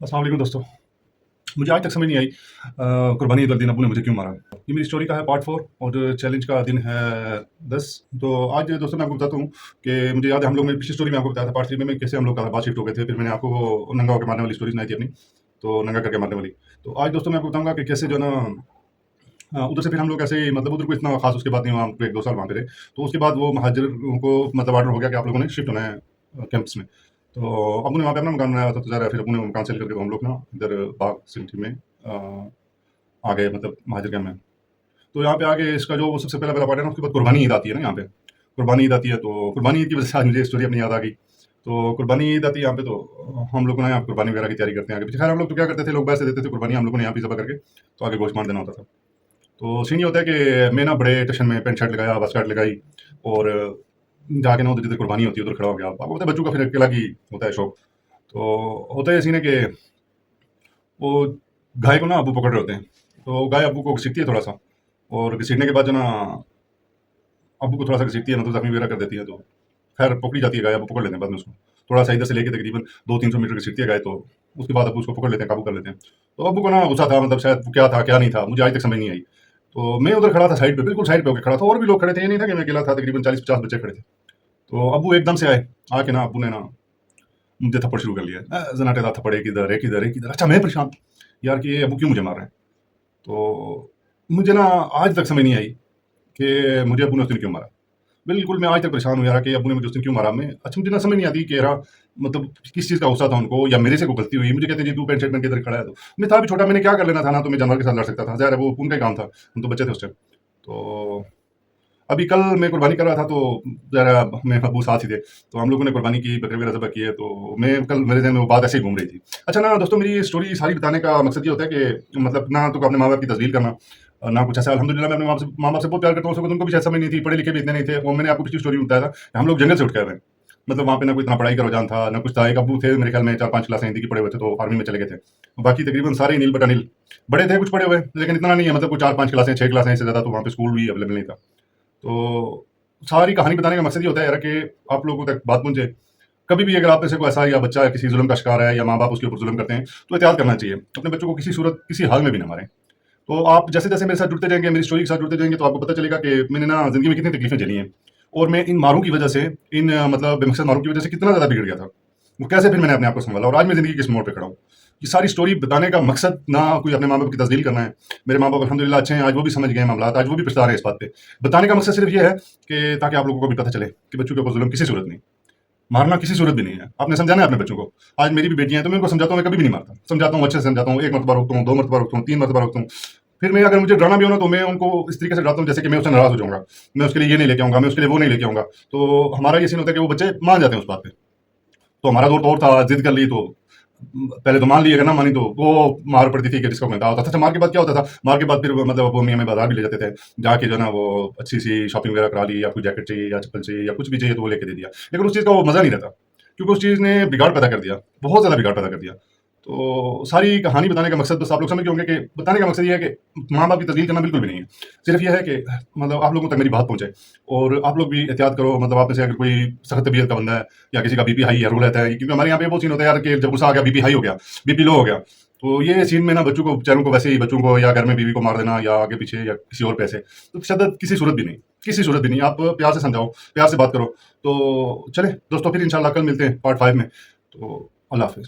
अस्सलाम वालेकुम दोस्तों। मुझे आज तक समझ नहीं आई कुर्बानी ईद वाले दिन अब्बू ने मुझे क्यों मारा। ये मेरी स्टोरी का है पार्ट 4 और चैलेंज का दिन है 10। तो आज दोस्तों मैं आपको बताता हूँ कि मुझे याद है हम लोग ने पिछली स्टोरी में आपको बताया था पार्ट 3 में कैसे हम लोग बात शिफ्ट हो गए थे। फिर मैंने आपको वो नंगा होकर मारने वाली स्टोरी सुनाई थी अपनी, तो नंगा करके मारने वाली। तो आज दोस्तों मैं आपको बताऊँगा कि कैसे जो है ना उधर से फिर हम लोग ऐसे ही मतलब उधर को इतना खास उसके बाद नहीं हुआ, हम 1-2 साल वहाँ पे रहे। तो उसके बाद वो महाजिरों को मतलब ऑर्डर हो गया कि आप लोगों ने शिफ्ट होना है कैंपस में। तो अब्बू ने वहाँ पे अपना मकान बनाया था, तो ज़रा फिर अब्बू ने मकान सेल करके तो हम लोग ना इधर बाग सिटी में आ गए, मतलब महाजिर कैंप में। तो यहाँ पे आके इसका जो सबसे पहला पार्ट है ना, उसके बाद कुर्बानी ईद आती है ना यहाँ पे। कुर्बानी ईद आती है, तो कुर्बानी ईद की वजह से आज मुझे स्टोरी अपनी याद आ गई। तो कुर्बानी ईद आती है यहाँ पे, तो हम लोग ना यहाँ कुर्बानी वगैरह की तैयारी करते हैं आगे पीछे। खैर हम लोग तो क्या करते थे, लोग पैसे देते थे कुर्बानी, हम लोगों ने यहाँ पे ज़बह करके तो आगे गोश्त मार देना होता था। तो सीन ये होता है कि मैं ना बड़े टशन में पेंट शर्ट लगाया, बस स्कर्ट लगाई और जाके ना उधर जिधर कुर्बानी होती है उधर खड़ा हो गया। आपको पता है बच्चों का फिर अकेला की होता है शौक। तो होता है सीन है कि वो गाय को ना अब्बू पकड़ रहे होते हैं। तो गाय अब्बू को घसीटती है थोड़ा सा, और घसीटने के बाद जो ना अब्बू को थोड़ा सा घसीटती है, मतलब जख्मी वगैरह कर देती है। तो खैर पकड़ी जाती है गाय, अब्बू पकड़ लेते हैं बाद में उसको। थोड़ा सा इधर से लेके तकरीबन 200-300 मीटर घसीटती है गाय, तो उसके बाद अब्बू उसको पकड़ लेते हैं, काबू कर लेते हैं। तो अब्बू को ना गुस्सा था, मतलब शायद क्या था क्या नहीं था, मुझे आज तक समझ नहीं आई। तो मैं उधर खड़ा था साइड पे, बिल्कुल साइड पे होकर खड़ा था, और भी लोग खड़े थे, ये नहीं था कि मैं अकेला था, तकरीबन 40-50 बच्चे खड़े थे। तो अब्बू एकदम से आए, आके ना अब्बू ने ना मुझे थप्पड़ शुरू कर लिया। जनाटेदार थप्पड़, एक इधर एक इधर एक इधर। अच्छा मैं परेशान यार कि ये अब्बू क्यों मुझे मार रहे हैं। तो मुझे ना आज तक समझ नहीं आई कि मुझे अब्बू ने उस दिन क्यों मारा। बिल्कुल मैं आज तक परेशान हूँ यार कि अब्बू ने मुझे उस दिन क्यों मारा। मैं अच्छा मुझे ना समझ नहीं आती कि यार मतलब किस चीज़ का गुस्सा था उनको, या मेरे से कोई गलती हुई। मुझे कहते हैं जी तू पेंट शर्ट पहन के इधर खड़ा है। तो मैं था भी छोटा, मैंने क्या कर लेना था ना, तो मैं जानवर के साथ लड़ सकता था। ज़ाहिर है वो उनका ही काम था, हम तो बच्चे थे उस टाइम। तो अभी कल मैं कुर्बानी कर रहा था, तो ज़रा मैं अब्बू साथ ही थे, तो हम लोगों ने कुर्बानी की, बकरे वगैरह ज़बह किए। तो मैं कल मेरे ज़हन में वो बात ऐसे ही घूम रही थी। अच्छा ना दोस्तों, मेरी ये स्टोरी सारी बताने का मकसद ये होता है कि मतलब ना तो अपने माँ-बाप की तज़लील करना, ना कुछ ऐसा। अल्हम्दुलिल्लाह मैं अपने माँ-बाप से बहुत प्यार करता हूँ। उस वक़्त उनको भी शायद समझ नहीं थी, पढ़े लिखे भी इतने नहीं थे। और मैंने आपको पिछली स्टोरी में बताया था कि हम लोग जंगल से उठ के आए हुए हैं। मतलब वहाँ पे ना कोई इतना पढ़ाई का रुझान था, ना कुछ था। एक अब्बू थे मेरे ख्याल में 4-5 क्लासें हिंदी की पढ़े हुए थे, तो आर्मी में चले गए थे। बाकी तकरीबन सारे ही नील बटा नील। बड़े थे कुछ पढ़े हुए, लेकिन इतना नहीं है, मतलब कुछ 4-5 क्लासें, 6 क्लासें, इससे ज़्यादा तो वहाँ पे स्कूल भी अवेलेबल नहीं था। तो सारी कहानी बताने का मकसद ये होता है यार कि आप लोगों तक बात पहुँचे। कभी भी अगर आप में से कोई ऐसा या बच्चा किसी ज़ुल्म का शिकार है, या माँ-बाप उसके ऊपर ज़ुल्म करते हैं, तो एहतियात करना चाहिए। अपने बच्चों को किसी सूरत, किसी हाल में भी ना मारें। तो आप जैसे-जैसे मेरे साथ जुड़ते जाएँगे, मेरी स्टोरी के साथ जुड़ते जाएँगे, तो आपको पता चलेगा कि मैंने ना ज़िंदगी में कितनी तकलीफ़ें झेली हैं। और मैं इन मारों की वज़ह से, इन मतलब बेमकसद मारों की वज़ह से कितना ज़्यादा बिगड़ गया था। वो कैसे फिर मैंने अपने आप को सँभाला, और आज मैं ज़िंदगी के इस मोड़ पे खड़ा हूँ। ये सारी स्टोरी बताने का मकसद ना कोई अपने माँ-बाप की तज़लील करना है। मेरे माँ-बाप अल्हम्दुलिल्लाह अच्छे हैं, आज वो भी समझ गए हैं मामलात, आज वो भी पछता रहे हैं इस बात पे। बताने का मकसद सिर्फ़ ये है कि ताकि आप लोगों को भी पता चले कि बच्चों के ऊपर ज़ुल्म किसी सूरत नहीं, मारना किसी सूरत भी नहीं है। आपने समझाना है अपने बच्चों को। आज मेरी भी बेटियाँ हैं, तो मैं उनको समझाता हूँ, मैं कभी भी नहीं मारता। समझाता हूँ, अच्छे से समझाता हूँ, 1 मरतबा रोकता हूँ, 2 मरतबा रोकता हूँ, 3 मरतबा रोकता हूँ। फिर मैं अगर मुझे डराना भी हो ना, तो मैं उनको इस तरीके से डराता हूँ जैसे कि मैं उससे नाराज़ हो जाऊँगा। मैं उसके लिए ये नहीं लेके आऊँगा, मैं उसके लिए वो नहीं लेके आऊँगा। तो हमारा ये सीन होता है कि वो बच्चे मान जाते हैं उस बात पे। तो हमारा दौर तो और था, ज़िद कर ली तो पहले तो मान ली, अगर ना मानी तो वो मार पड़ती थी कि जिसको मैं कहा होता था। अच्छा मार के बाद क्या होता था? मार के बाद फिर मतलब वो मम्मी हमें बाज़ार भी ले जाते थे। जाके जो है ना वो अच्छी-सी शॉपिंग वगैरह करा ली, या कोई जैकेट चाहिए या चप्पल चाहिए या कुछ भी चाहिए तो वो लेके दे दिया। लेकिन उस चीज़ का वो मज़ा नहीं रहता, क्योंकि उस चीज़ ने बिगाड़ पैदा कर दिया, बहुत ज़्यादा बिगाड़ पैदा कर दिया। तो सारी कहानी बताने का मकसद बस आप लोग समझ गए होंगे कि बताने का मकसद ये है कि माँ-बाप की तज़लील करना बिल्कुल भी नहीं है। सिर्फ़ ये है कि मतलब आप लोगों तक मेरी बात पहुँचे, और आप लोग भी एहतियात करो। मतलब आप में से अगर कोई सख्त तबीयत का बंदा है, या किसी का बीपी हाई है, रो रहता है, क्योंकि हमारे यहाँ पे वो सीन होता है यार कि जब गुस्सा आ गया, बीपी हाई हो गया, बीपी लो हो गया, तो ये सीन में ना बच्चों को, बेचारों को, वैसे ही बच्चों को या घर में बीवी को मार देना, या आगे पीछे या किसी और पे से, तो तशद्दुद किसी सूरत भी नहीं, किसी सूरत भी नहीं। आप प्यार से समझाओ, प्यार से बात करो। तो चलें दोस्तों, फिर इंशाल्लाह कल मिलते हैं पार्ट 5 में। तो अल्लाह हाफ़िज़।